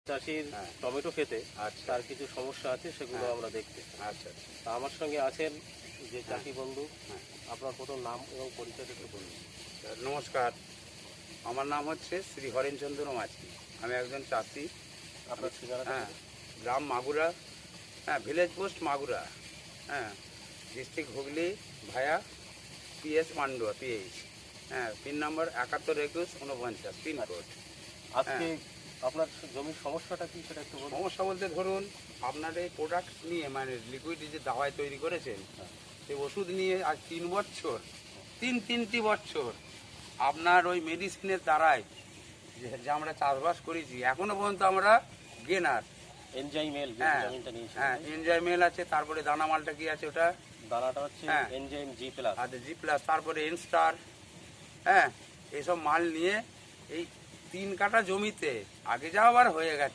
চাষির টমেটো খেতে তার কিছু সমস্যা আছে, সেগুলো আমরা দেখতে। আচ্ছা, তা আমার সঙ্গে আছেন যে চাষি বন্ধু, আপনার প্রথম নাম এবং পরিচয় একটু বলুন। নমস্কার, আমার নাম হচ্ছে শ্রী হরেনচন্দ্র মাঝি। আমি একজন চাষি। আপনার ঠিকানা? গ্রাম Magura, village post Magura, district Hooghly, via PS Mandua, PH, pin number 712149, pincode. আজকে আপনার জমির সমস্যাটা কি সেটা একটু বলুন। সমস্যা বলতে ধরুন, আপনার এই প্রোডাক্ট নিয়ে মানে লিকুইড যে দাওয়াই তৈরি করেছেন, সেই ওষুধ নিয়ে আজ 3 বছর, তিনটি বছর আপনার ওই মেডিসিনের দ্বারাই যে আমরা চাষবাস করেছি, এখনো পর্যন্ত আমরা গেনার। এনজাইমেল নিয়েছি। এনজাইমেল আছে, তারপরে দানা মালটা কি আছে ওটা, দানাটা হচ্ছে এনজাইম G+। আচ্ছা, G+, তারপরে এনস্টার, এইসব মাল নিয়ে এই 3 কাঠা জমিতে আগে যা আবার হয়ে গেছে।